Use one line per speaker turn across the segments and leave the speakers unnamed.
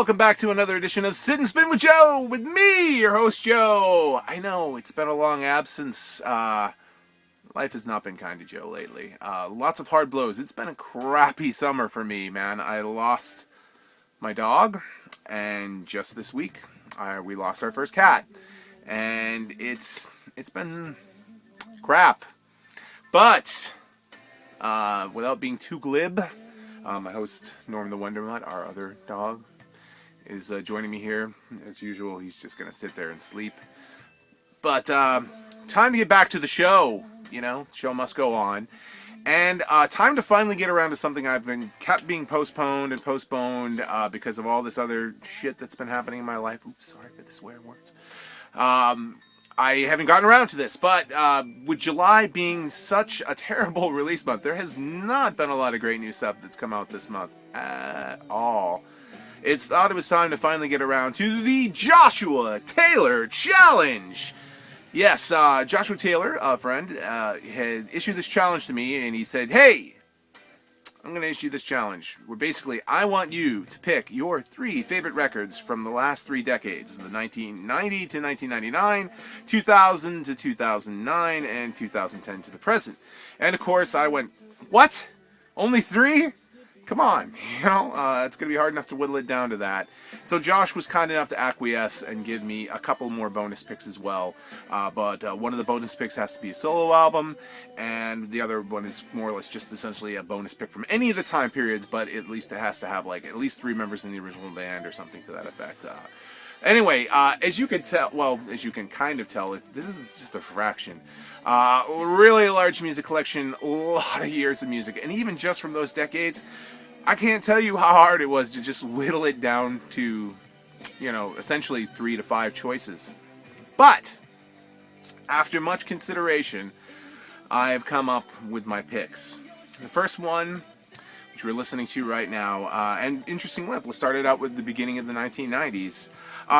welcome back to another edition of Sit and Spin with Joe, with me, your host, Joe. I know, it's been a long absence. Life has not been kind to Joe lately. Lots of hard blows. It's been a crappy summer for me, man. I lost my dog, and just this week, we lost our first cat. And it's been crap. But, without being too glib, my host, Norm the Wonder Mutt, our other dog, is joining me here. As usual, he's just going to sit there and sleep. But time to get back to the show. You know, the show must go on. And time to finally get around to something I've been kept being postponed because of all this other shit that's been happening in my life. Oops, sorry for the swear words. I haven't gotten around to this, but with July being such a terrible release month, there has not been a lot of great new stuff that's come out this month at all. It's thought it was time to finally get around to the Joshua Taylor Challenge. Yes, Joshua Taylor, a friend, had issued this challenge to me, and he said, hey, I'm going to issue this challenge where basically I want you to pick your 3 favorite records from the last 3 decades, the 1990 to 1999, 2000 to 2009, and 2010 to the present. And of course I went, what? Only 3? Come on, you know, it's going to be hard enough to whittle it down to that. So Josh was kind enough to acquiesce and give me a couple more bonus picks as well. But one of the bonus picks has to be a solo album, and the other one is more or less just essentially a bonus pick from any of the time periods, but at least it has to have like at least 3 members in the original band or something to that effect. Anyway, as you can tell, well, as you can kind of tell, this is just a fraction. Really large music collection, a lot of years of music, and even just from those decades, I can't tell you how hard it was to just whittle it down to, you know, essentially 3 to 5 choices. But, after much consideration, I've come up with my picks. The first one, which we're listening to right now, and interesting enough, let's start it out with the beginning of the 1990s.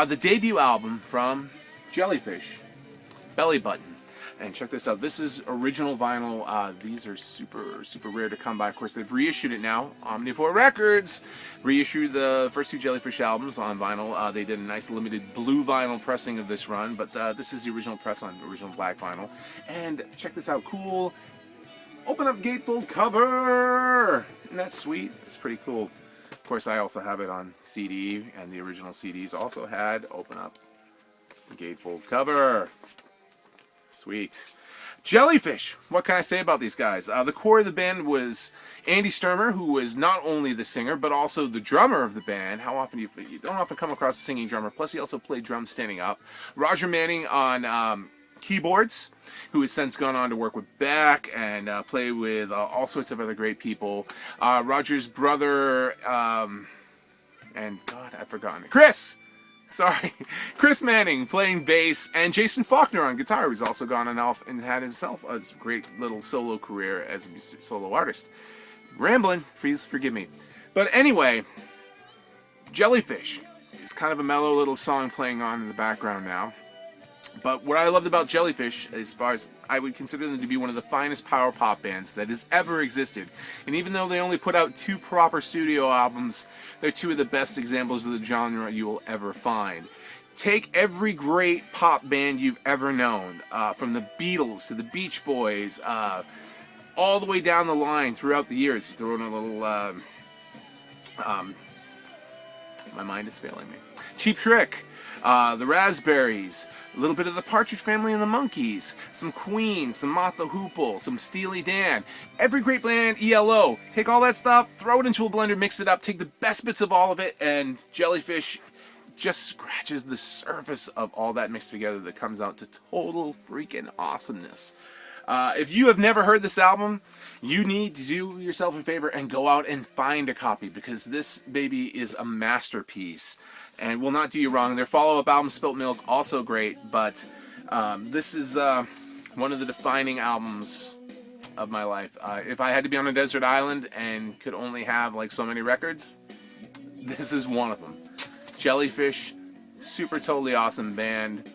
The debut album from Jellyfish, Belly Button. And check this out. This is original vinyl. These are super, super rare to come by. Of course, they've reissued it now. Omnivore Records reissued the first 2 Jellyfish albums on vinyl. They did a nice limited blue vinyl pressing of this run, but this is the original press on original black vinyl. And check this out. Cool. Open up gatefold cover. Isn't that sweet? It's pretty cool. Of course, I also have it on CD, and the original CDs also had open up gatefold cover. Sweet. Jellyfish. What can I say about these guys? The core of the band was Andy Sturmer, who was not only the singer, but also the drummer of the band. How often you don't often come across a singing drummer. Plus, he also played drums standing up. Roger Manning on keyboards, who has since gone on to work with Beck and play with all sorts of other great people. Roger's brother, and God, I've forgotten. Chris Manning playing bass, and Jason Faulkner on guitar, who's also gone on off and had himself a great little solo career as a solo artist. Rambling, please forgive me. But anyway, Jellyfish is kind of a mellow little song playing on in the background now. But what I loved about Jellyfish, as far as I would consider them to be one of the finest power pop bands that has ever existed. And even though they only put out 2 proper studio albums, they're 2 of the best examples of the genre you will ever find. Take every great pop band you've ever known, from the Beatles to the Beach Boys, all the way down the line throughout the years. Throw in a little, my mind is failing me. Cheap Trick, the Raspberries, a little bit of the Partridge Family and the Monkees, some Queen, some Mott the Hoople, some Steely Dan, every great band, ELO. Take all that stuff, throw it into a blender, mix it up, take the best bits of all of it, and Jellyfish just scratches the surface of all that mixed together that comes out to total freaking awesomeness. If you have never heard this album, you need to do yourself a favor and go out and find a copy, because this baby is a masterpiece and will not do you wrong. Their follow-up album, Spilt Milk, also great, but this is one of the defining albums of my life. If I had to be on a desert island and could only have like so many records, this is one of them. Jellyfish, super totally awesome band.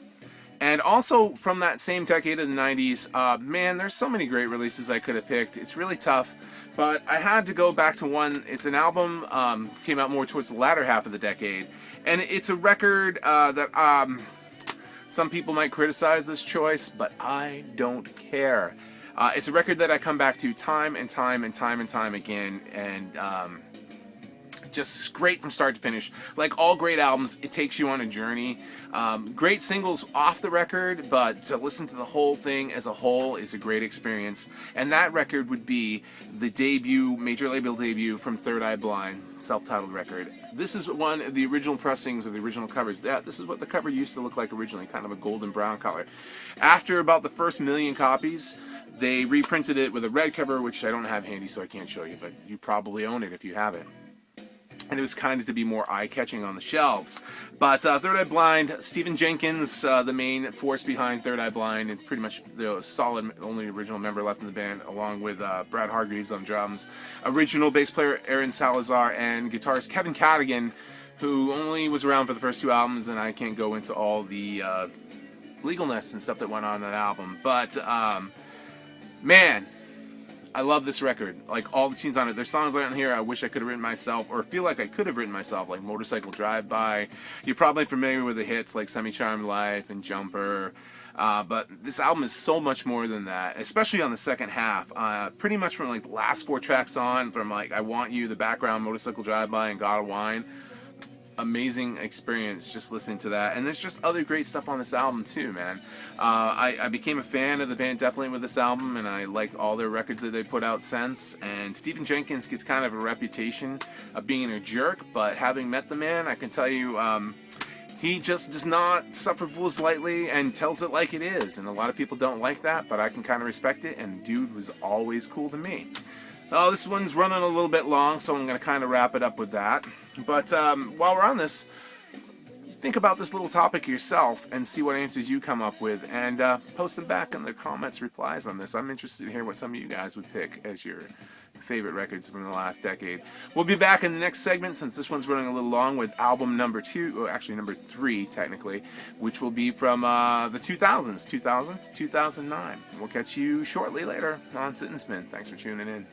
And also from that same decade of the 90s, man, there's so many great releases I could have picked. It's really tough But I had to go back to one. It's an album, came out more towards the latter half of the decade. And it's a record that some people might criticize this choice, but I don't care. It's a record that I come back to time and time and time and time again, and just great from start to finish. Like all great albums, it takes you on a journey. Great singles off the record, but to listen to the whole thing as a whole is a great experience. And that record would be the debut, major label debut from Third Eye Blind, self-titled record. This is one of the original pressings of the original covers. This is what the cover used to look like originally, kind of a golden brown color. After about the first 1 million copies, they reprinted it with a red cover, which I don't have handy, so I can't show you, but you probably own it if you have it. And it was kind of to be more eye-catching on the shelves. But Third Eye Blind, Stephen Jenkins, the main force behind Third Eye Blind, and pretty much the solid only original member left in the band, along with Brad Hargreaves on drums, original bass player Aaron Salazar, and guitarist Kevin Cadigan, who only was around for the first 2 albums, and I can't go into all the legalness and stuff that went on that album. But, man, I love this record. Like, all the tunes on it. There's songs on here I wish I could have written myself, or feel like I could have written myself, like Motorcycle Drive-By. You're probably familiar with the hits like Semi-Charmed Life and Jumper. But this album is so much more than that, especially on the second half. Pretty much from like the last 4 tracks on, from like I Want You, the background, Motorcycle Drive-By, and God of Wine. Amazing experience just listening to that. And there's just other great stuff on this album too, man. I became a fan of the band definitely with this album, and I like all their records that they put out since. And Stephen Jenkins gets kind of a reputation of being a jerk, but having met the man, I can tell you he just does not suffer fools lightly and tells it like it is. And a lot of people don't like that, but I can kind of respect it, and the dude was always cool to me. Oh, this one's running a little bit long, so I'm going to kind of wrap it up with that. But while we're on this, think about this little topic yourself and see what answers you come up with, and post them back in the comments, replies on this. I'm interested to hear what some of you guys would pick as your favorite records from the last decade. We'll be back in the next segment, since this one's running a little long, with album number 2, or actually number 3 technically, which will be from the 2000s, 2000 to 2009. We'll catch you shortly later on Sit and Spin. Thanks for tuning in.